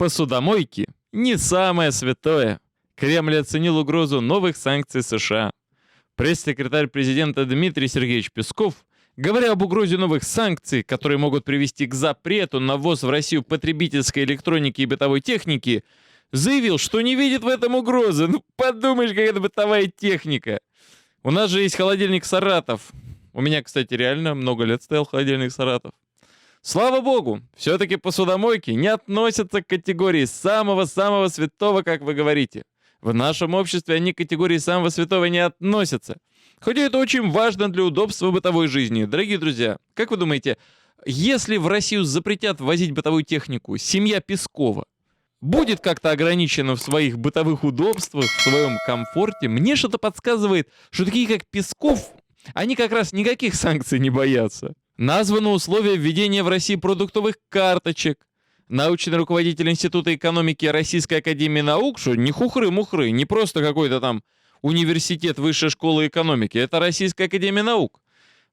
Посудомойки не самое святое. Кремль оценил угрозу новых санкций США. Пресс-секретарь президента Дмитрий Сергеевич Песков, говоря об угрозе новых санкций, которые могут привести к запрету на ввоз в Россию потребительской электроники и бытовой техники, заявил, что не видит в этом угрозы. Ну, подумаешь, какая-то бытовая техника. У нас же есть холодильник «Саратов». У меня, кстати, реально много лет стоял холодильник «Саратов». Слава богу, все-таки посудомойки не относятся к категории самого-самого святого, как вы говорите. В нашем обществе они к категории самого святого не относятся. Хотя это очень важно для удобства бытовой жизни. Дорогие друзья, как вы думаете, если в Россию запретят ввозить бытовую технику, семья Пескова будет как-то ограничена в своих бытовых удобствах, в своем комфорте? Мне что-то подсказывает, что такие, как Песков, они как раз никаких санкций не боятся. Названы условия введения в России продуктовых карточек. Научный руководитель Института экономики Российской академии наук, что не хухры-мухры, не просто какой-то там университет высшей школы экономики, это Российская академия наук.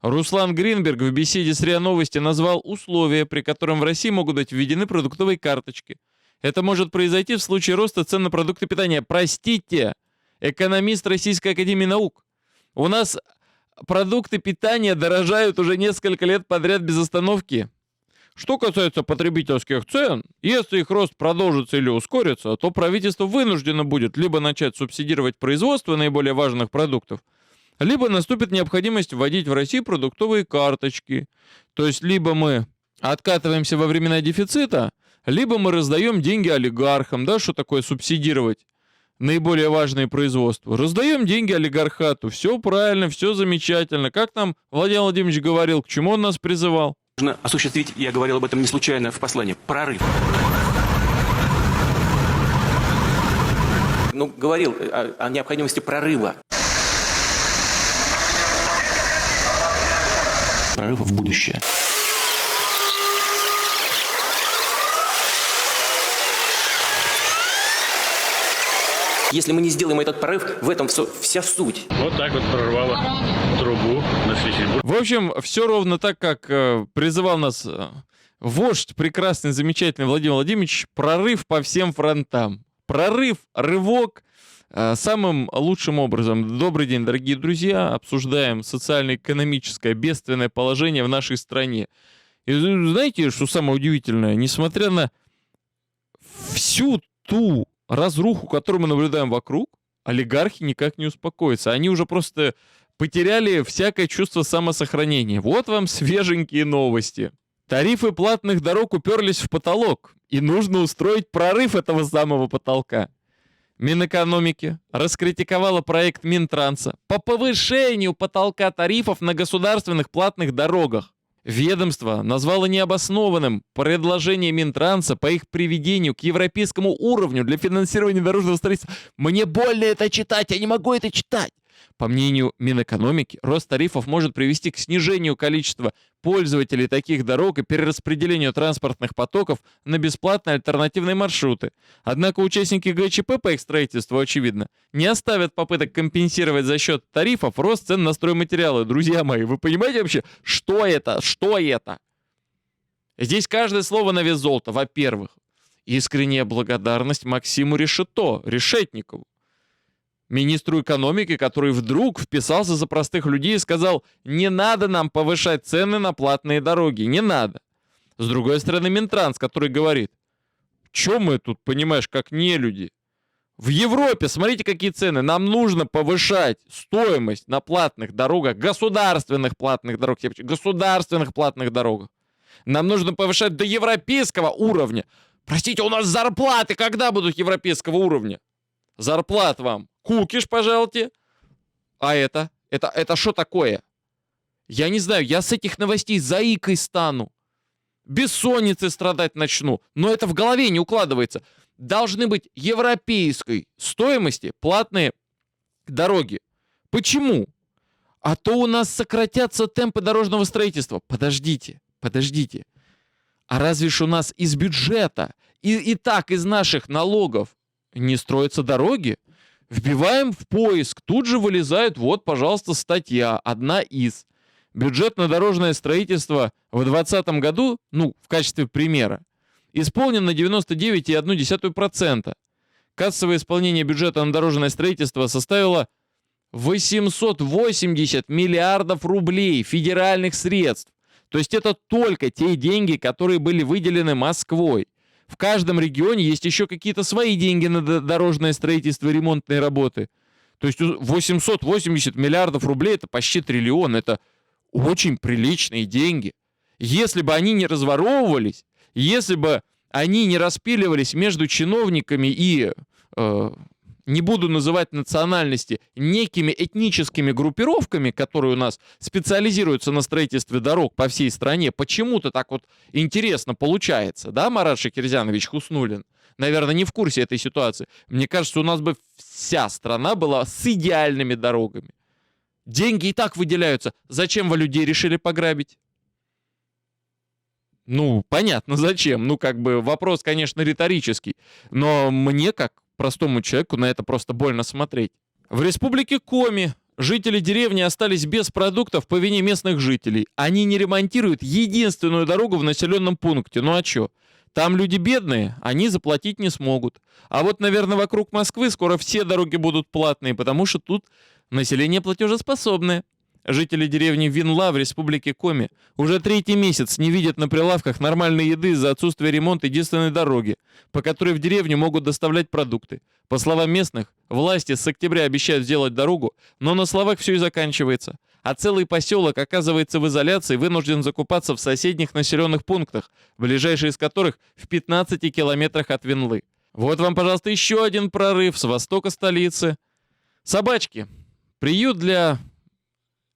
Руслан Гринберг в беседе с РИА Новости назвал условия, при котором в России могут быть введены продуктовые карточки. Это может произойти в случае роста цен на продукты питания. Простите, экономист Российской академии наук. У нас продукты питания дорожают уже несколько лет подряд без остановки. Что касается потребительских цен, если их рост продолжится или ускорится, то правительство вынуждено будет либо начать субсидировать производство наиболее важных продуктов, либо наступит необходимость вводить в Россию продуктовые карточки. То есть либо мы откатываемся во времена дефицита, либо мы раздаем деньги олигархам. Да, что такое субсидировать наиболее важные производства? Раздаем деньги олигархату. Все правильно, все замечательно. Как нам Владимир Владимирович говорил, к чему он нас призывал? Нужно осуществить, я говорил об этом не случайно в послании, прорыв. Ну, говорил о необходимости прорыва. Прорыва в будущее. Если мы не сделаем этот прорыв, в этом вся суть. Вот так вот прорвало трубу на Сесибу. В общем, все ровно так, как призывал нас вождь прекрасный, замечательный Владимир Владимирович. Прорыв по всем фронтам. Прорыв, рывок самым лучшим образом. Добрый день, дорогие друзья. Обсуждаем социально-экономическое бедственное положение в нашей стране. И знаете, что самое удивительное? Несмотря на всю ту разруху, которую мы наблюдаем вокруг, олигархи никак не успокоятся. Они уже просто потеряли всякое чувство самосохранения. Вот вам свеженькие новости. Тарифы платных дорог уперлись в потолок, и нужно устроить прорыв этого самого потолка. Минэкономики раскритиковала проект Минтранса по повышению потолка тарифов на государственных платных дорогах. Ведомство назвало необоснованным предложение Минтранса по их приведению к европейскому уровню для финансирования дорожного строительства. Мне больно это читать, я не могу это читать. По мнению Минэкономики, рост тарифов может привести к снижению количества пользователей таких дорог и перераспределению транспортных потоков на бесплатные альтернативные маршруты. Однако участники ГЧП по их строительству, очевидно, не оставят попыток компенсировать за счет тарифов рост цен на стройматериалы. Друзья мои, вы понимаете вообще, что это? Что это? Здесь каждое слово на вес золота. Во-первых, искренняя благодарность Максиму Решетникову, министру экономики, который вдруг вписался за простых людей и сказал: не надо нам повышать цены на платные дороги, не надо. С другой стороны, Минтранс, который говорит: чё мы тут, понимаешь, как нелюди? В Европе, смотрите, какие цены. Нам нужно повышать стоимость на платных дорогах, государственных платных дорогах. Нам нужно повышать до европейского уровня. Простите, у нас зарплаты когда будут европейского уровня? Зарплат вам. Кукиш, пожалуйте. А это что такое? Я не знаю, я с этих новостей заикой стану. Бессонницей страдать начну. Но это в голове не укладывается. Должны быть европейской стоимости платные дороги. Почему? А то у нас сократятся темпы дорожного строительства. Подождите. А разве ж у нас из бюджета и так из наших налогов не строятся дороги? Вбиваем в поиск, тут же вылезает, вот, пожалуйста, статья, одна из. Бюджет на дорожное строительство в 2020 году, в качестве примера, исполнен на 99,1%. Кассовое исполнение бюджета на дорожное строительство составило 880 миллиардов рублей федеральных средств. То есть это только те деньги, которые были выделены Москвой. В каждом регионе есть еще какие-то свои деньги на дорожное строительство и ремонтные работы. То есть 880 миллиардов рублей — это почти триллион. Это очень приличные деньги. Если бы они не разворовывались, если бы они не распиливались между чиновниками и, не буду называть национальности, некими этническими группировками, которые у нас специализируются на строительстве дорог по всей стране, почему-то так вот интересно получается, да, Марат Шакирзянович Хуснуллин? Наверное, не в курсе этой ситуации. Мне кажется, у нас бы вся страна была с идеальными дорогами. Деньги и так выделяются. Зачем вы людей решили пограбить? Ну, понятно, зачем. Ну, как бы вопрос, конечно, риторический. Но мне, как простому человеку, на это просто больно смотреть. В республике Коми жители деревни остались без продуктов по вине местных жителей. Они не ремонтируют единственную дорогу в населенном пункте. Ну а чё? Там люди бедные, они заплатить не смогут. А вот, наверное, вокруг Москвы скоро все дороги будут платные, потому что тут население платежеспособное. Жители деревни Винла в республике Коми уже 3-й месяц не видят на прилавках нормальной еды из-за отсутствия ремонта единственной дороги, по которой в деревню могут доставлять продукты. По словам местных, власти с октября обещают сделать дорогу, но на словах все и заканчивается. А целый поселок оказывается в изоляции и вынужден закупаться в соседних населенных пунктах, ближайший из которых в 15 километрах от Винлы. Вот вам, пожалуйста, еще один прорыв с востока столицы. Собачки. Приют для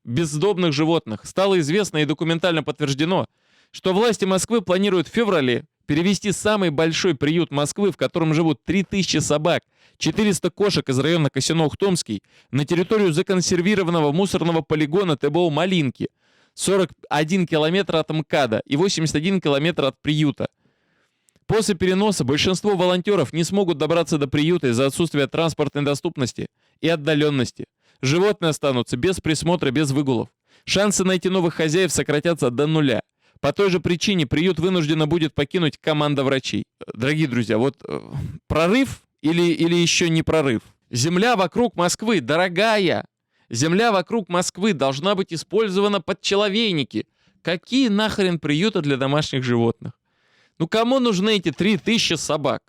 бездомных животных. Стало известно и документально подтверждено, что власти Москвы планируют в феврале перевести самый большой приют Москвы, в котором живут 3000 собак, 400 кошек из района Косино-Ухтомский, на территорию законсервированного мусорного полигона ТБО «Малинки», 41 километр от МКАДа и 81 километр от приюта. После переноса большинство волонтеров не смогут добраться до приюта из-за отсутствия транспортной доступности и отдаленности. Животные останутся без присмотра, без выгулов. Шансы найти новых хозяев сократятся до нуля. По той же причине приют вынуждена будет покинуть команда врачей. Дорогие друзья, вот прорыв или еще не прорыв? Земля вокруг Москвы дорогая. Земля вокруг Москвы должна быть использована под человейники. Какие нахрен приюты для домашних животных? Ну кому нужны эти 3000 собак?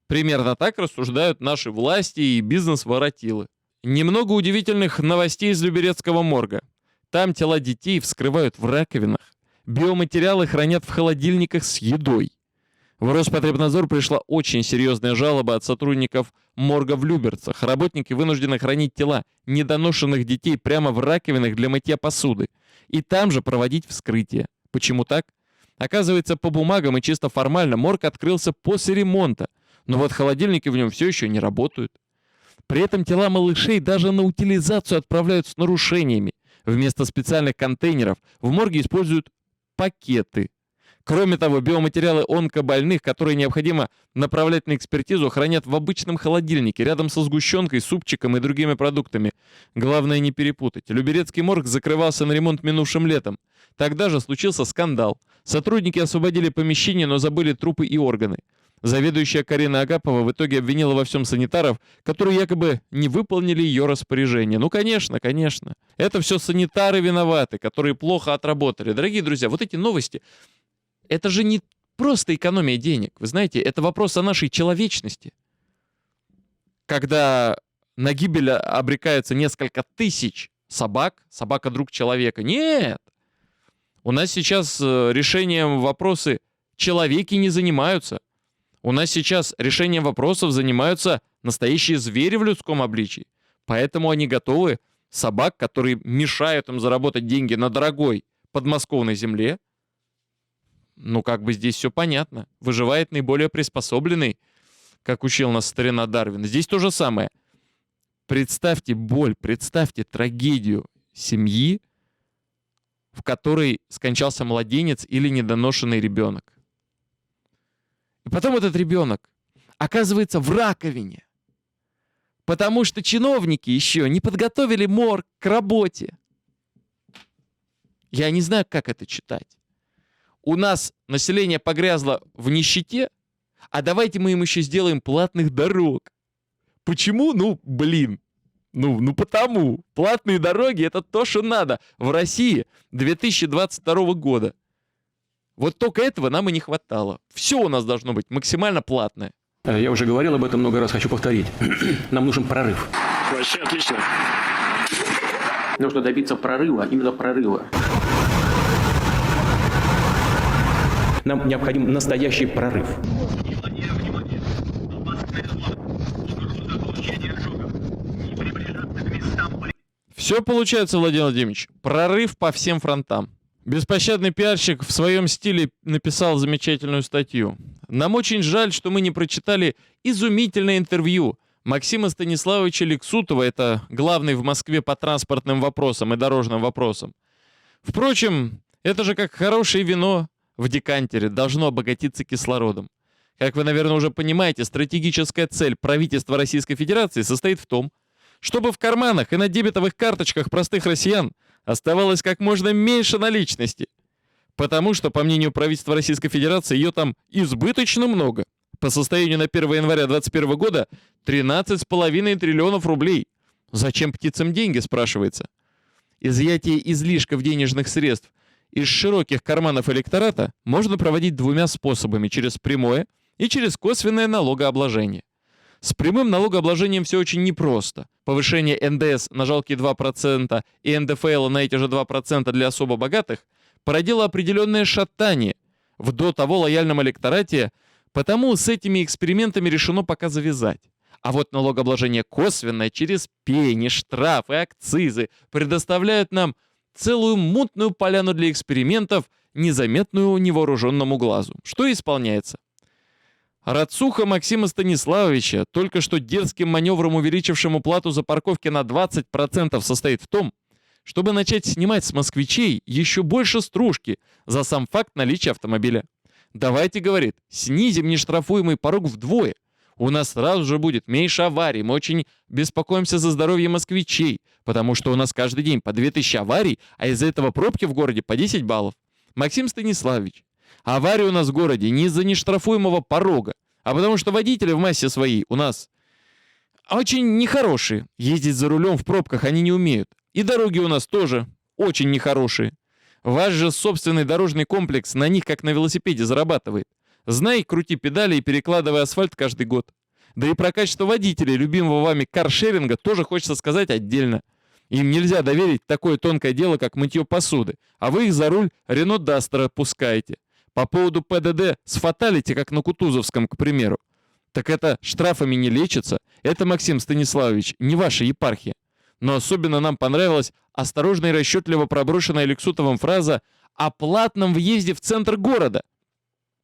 Примерно так рассуждают наши власти и бизнес-воротилы. Немного удивительных новостей из Люберецкого морга. Там тела детей вскрывают в раковинах. Биоматериалы хранят в холодильниках с едой. В Роспотребнадзор пришла очень серьезная жалоба от сотрудников морга в Люберцах. Работники вынуждены хранить тела недоношенных детей прямо в раковинах для мытья посуды. И там же проводить вскрытие. Почему так? Оказывается, по бумагам и чисто формально морг открылся после ремонта. Но вот холодильники в нем все еще не работают. При этом тела малышей даже на утилизацию отправляют с нарушениями. Вместо специальных контейнеров в морге используют пакеты. Кроме того, биоматериалы онкобольных, которые необходимо направлять на экспертизу, хранят в обычном холодильнике, рядом со сгущенкой, супчиком и другими продуктами. Главное не перепутать. Люберецкий морг закрывался на ремонт минувшим летом. Тогда же случился скандал. Сотрудники освободили помещение, но забыли трупы и органы. Заведующая Карина Агапова в итоге обвинила во всем санитаров, которые якобы не выполнили ее распоряжение. Ну, конечно, конечно. Это все санитары виноваты, которые плохо отработали. Дорогие друзья, вот эти новости, это же не просто экономия денег. Вы знаете, это вопрос о нашей человечности. Когда на гибель обрекаются несколько тысяч собак, собака друг человека. Нет! У нас сейчас решением вопросы человеки не занимаются. У нас сейчас решением вопросов занимаются настоящие звери в людском обличии. Поэтому они готовы собак, которые мешают им заработать деньги на дорогой подмосковной земле. Ну, как бы здесь все понятно. Выживает наиболее приспособленный, как учил нас старина Дарвин. Здесь то же самое. Представьте боль, представьте трагедию семьи, в которой скончался младенец или недоношенный ребенок. И потом этот ребенок оказывается в раковине, потому что чиновники еще не подготовили морг к работе. Я не знаю, как это читать. у нас население погрязло в нищете, а давайте мы им еще сделаем платных дорог. Почему? Ну, блин. Ну потому. Платные дороги — это то, что надо в России 2022 года. Вот только этого нам и не хватало. Все у нас должно быть максимально платное. Я уже говорил об этом много раз, хочу повторить. Нам нужен прорыв. Вообще отлично. Нужно добиться прорыва, именно прорыва. Нам необходим настоящий прорыв. Все получается, Владимир Владимирович. Прорыв по всем фронтам. Беспощадный пиарщик в своем стиле написал замечательную статью. Нам очень жаль, что мы не прочитали изумительное интервью Максима Станиславовича Лексутова, это главный в Москве по транспортным вопросам и дорожным вопросам. Впрочем, это же как хорошее вино в декантере, должно обогатиться кислородом. Как вы, наверное, уже понимаете, стратегическая цель правительства Российской Федерации состоит в том, чтобы в карманах и на дебетовых карточках простых россиян оставалось как можно меньше наличности. Потому что, по мнению правительства Российской Федерации, ее там избыточно много. По состоянию на 1 января 2021 года 13,5 триллионов рублей. Зачем птицам деньги, спрашивается? Изъятие излишков денежных средств из широких карманов электората можно проводить двумя способами: через прямое и через косвенное налогообложение. С прямым налогообложением все очень непросто. Повышение НДС на жалкие 2% и НДФЛ на эти же 2% для особо богатых породило определенное шатание в до того лояльном электорате, потому с этими экспериментами решено пока завязать. А вот налогообложение косвенное через пени, штрафы, акцизы предоставляют нам целую мутную поляну для экспериментов, незаметную невооруженному глазу. Что исполняется? Рацуха Максима Станиславовича, только что дерзким маневром увеличившему плату за парковки на 20%, состоит в том, чтобы начать снимать с москвичей еще больше стружки за сам факт наличия автомобиля. Давайте, говорит, снизим нештрафуемый порог вдвое. У нас сразу же будет меньше аварий. Мы очень беспокоимся за здоровье москвичей, потому что у нас каждый день по 2000 аварий, а из-за этого пробки в городе по 10 баллов. Максим Станиславович, аварии у нас в городе не из-за нештрафуемого порога, а потому что водители в массе своей у нас очень нехорошие. Ездить за рулем в пробках они не умеют. И дороги у нас тоже очень нехорошие. Ваш же собственный дорожный комплекс на них как на велосипеде зарабатывает. Знай, крути педали и перекладывай асфальт каждый год. Да и про качество водителей любимого вами каршеринга тоже хочется сказать отдельно. Им нельзя доверить такое тонкое дело, как мытье посуды, а вы их за руль Рено Дастера пускаете. По поводу ПДД с фаталити, как на Кутузовском, к примеру. Так это штрафами не лечится. Это, Максим Станиславович, не ваша епархия. Но особенно нам понравилась осторожно и расчетливо проброшенная Лексутовым фраза о платном въезде в центр города.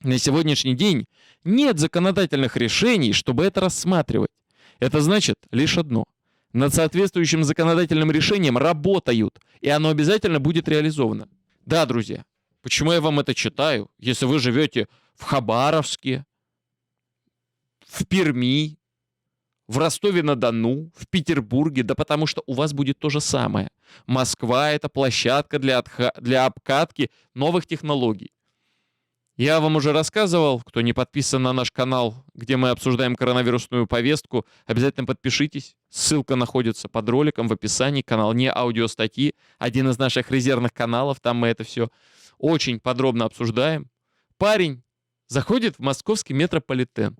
На сегодняшний день нет законодательных решений, чтобы это рассматривать. Это значит лишь одно. Над соответствующим законодательным решением работают, и оно обязательно будет реализовано. Да, друзья, почему я вам это читаю, если вы живете в Хабаровске, в Перми, в Ростове-на-Дону, в Петербурге? Да потому что у вас будет то же самое. Москва — это площадка для обкатки новых технологий. Я вам уже рассказывал, кто не подписан на наш канал, где мы обсуждаем коронавирусную повестку, обязательно подпишитесь. Ссылка находится под роликом в описании. Канал не аудиостатьи, один из наших резервных каналов, там мы это все очень подробно обсуждаем. Парень заходит в московский метрополитен.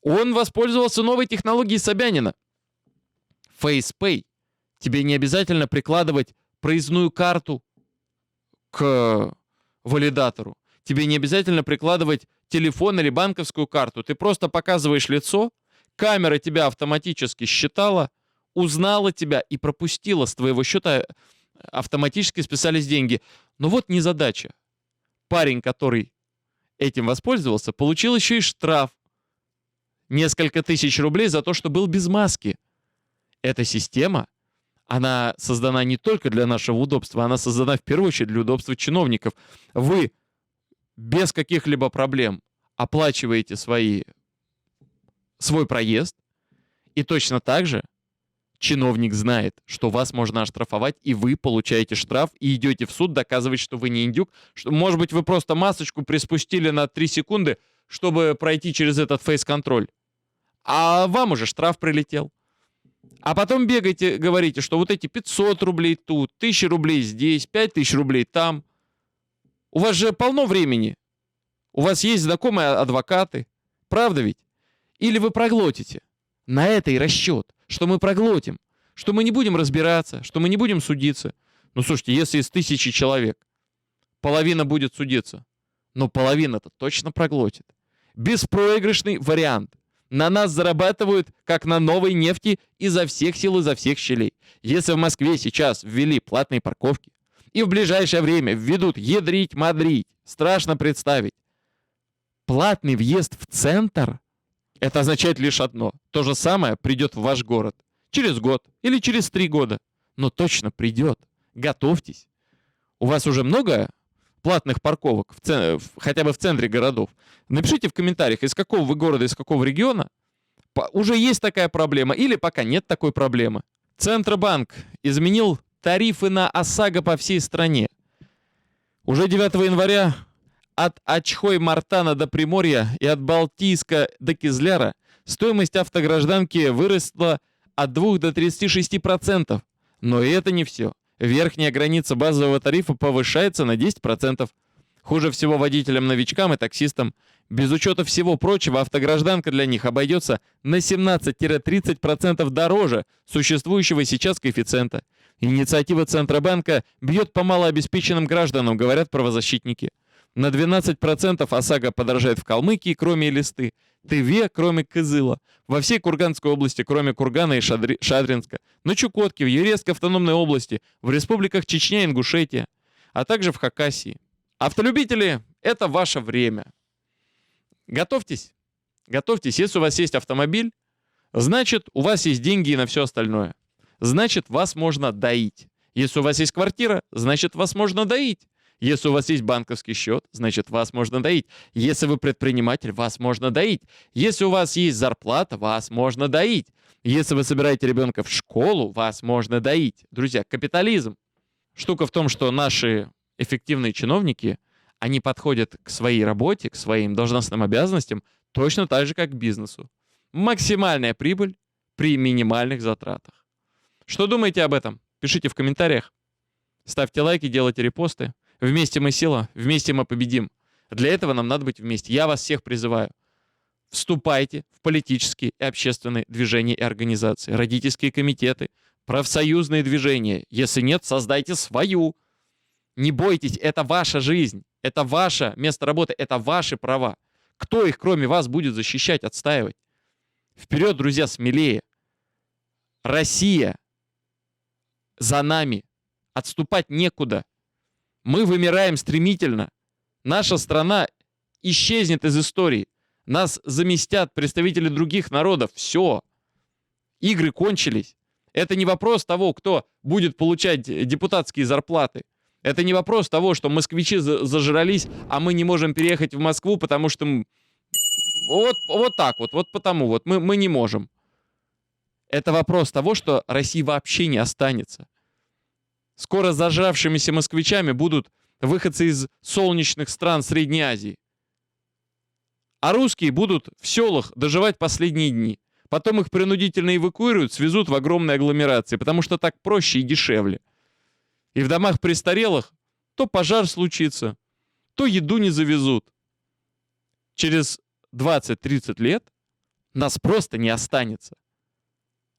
Он воспользовался новой технологией Собянина. FacePay. Тебе не обязательно прикладывать проездную карту к валидатору. Тебе не обязательно прикладывать телефон или банковскую карту. Ты просто показываешь лицо, камера тебя автоматически считала, узнала тебя и пропустила с твоего счета, автоматически списались деньги. Но вот незадача. Парень, который этим воспользовался, получил еще и штраф. Несколько тысяч рублей за то, что был без маски. Эта система, она создана не только для нашего удобства, она создана в первую очередь для удобства чиновников. Вы без каких-либо проблем оплачиваете свой проезд, и точно так же чиновник знает, что вас можно оштрафовать, и вы получаете штраф, и идете в суд доказывать, что вы не индюк, что, может быть, вы просто масочку приспустили на 3 секунды, чтобы пройти через этот фейс-контроль. А вам уже штраф прилетел. А потом бегаете, говорите, что вот эти 500 рублей тут, 1000 рублей здесь, 5000 рублей там. У вас же полно времени. У вас есть знакомые адвокаты. Правда ведь? Или вы проглотите? На это и расчет, что мы проглотим, что мы не будем разбираться, что мы не будем судиться. Ну, слушайте, если из 1000 человек половина будет судиться, но половина-то точно проглотит. Беспроигрышный вариант. На нас зарабатывают, как на новой нефти, изо всех сил, изо всех щелей. Если в Москве сейчас ввели платные парковки, и в ближайшее время введут ядрить-мадрить, страшно представить. Платный въезд в центр, это означает лишь одно. То же самое придет в ваш город. Через год или через 3 года. Но точно придет. Готовьтесь. У вас уже много платных парковок, хотя бы в центре городов? Напишите в комментариях, из какого вы города, из какого региона уже есть такая проблема или пока нет такой проблемы. Центробанк изменил тарифы на ОСАГО по всей стране. Уже 9 января от Ачхой-Мартана до Приморья и от Балтийска до Кизляра стоимость автогражданки выросла от 2 до 36%. Но и это не все. Верхняя граница базового тарифа повышается на 10%. Хуже всего водителям-новичкам и таксистам. Без учета всего прочего, автогражданка для них обойдется на 17-30% дороже существующего сейчас коэффициента. Инициатива Центробанка бьет по малообеспеченным гражданам, говорят правозащитники. На 12% ОСАГО подорожает в Калмыкии, кроме Элисты, Тыве, кроме Кызыла, во всей Курганской области, кроме Кургана и Шадринска, на Чукотке, в Юрьевской автономной области, в республиках Чечня и Ингушетия, а также в Хакасии. Автолюбители, это ваше время. Готовьтесь. Готовьтесь. Если у вас есть автомобиль, значит, у вас есть деньги и на все остальное. Значит, вас можно доить. Если у вас есть квартира, значит, вас можно доить. Если у вас есть банковский счет, значит, вас можно доить. Если вы предприниматель, вас можно доить. Если у вас есть зарплата, вас можно доить. Если вы собираете ребенка в школу, вас можно доить. Друзья, капитализм. Штука в том, что наши эффективные чиновники, они подходят к своей работе, к своим должностным обязанностям точно так же, как к бизнесу. Максимальная прибыль при минимальных затратах. Что думаете об этом? Пишите в комментариях. Ставьте лайки, делайте репосты. Вместе мы сила, вместе мы победим. Для этого нам надо быть вместе. Я вас всех призываю. Вступайте в политические и общественные движения и организации, родительские комитеты, профсоюзные движения. Если нет, создайте свою. Не бойтесь, это ваша жизнь, это ваше место работы, это ваши права. Кто их, кроме вас, будет защищать, отстаивать? Вперед, друзья, смелее. Россия за нами. Отступать некуда. Мы вымираем стремительно. Наша страна исчезнет из истории. Нас заместят представители других народов. Все. Игры кончились. Это не вопрос того, кто будет получать депутатские зарплаты. Это не вопрос того, что москвичи зажрались, а мы не можем переехать в Москву, потому что вот так вот потому вот мы не можем. Это вопрос того, что России вообще не останется. Скоро зажравшимися москвичами будут выходцы из солнечных стран Средней Азии. А русские будут в селах доживать последние дни. Потом их принудительно эвакуируют, свезут в огромные агломерации, потому что так проще и дешевле. И в домах престарелых то пожар случится, то еду не завезут. Через 20-30 лет нас просто не останется.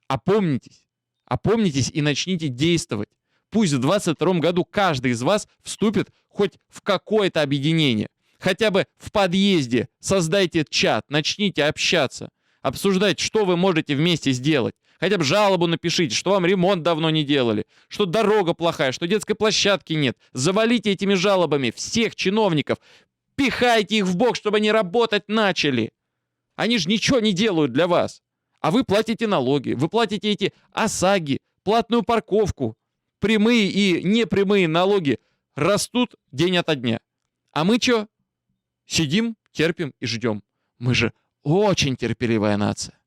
Опомнитесь. Опомнитесь и начните действовать. Пусть в 2022 году каждый из вас вступит хоть в какое-то объединение. Хотя бы в подъезде создайте чат, начните общаться, обсуждать, что вы можете вместе сделать. Хотя бы жалобу напишите, что вам ремонт давно не делали, что дорога плохая, что детской площадки нет. Завалите этими жалобами всех чиновников, пихайте их в бок, чтобы они работать начали. Они же ничего не делают для вас. А вы платите налоги, вы платите эти ОСАГИ, платную парковку. Прямые и непрямые налоги растут день ото дня. А мы что? Сидим, терпим и ждем. Мы же очень терпеливая нация.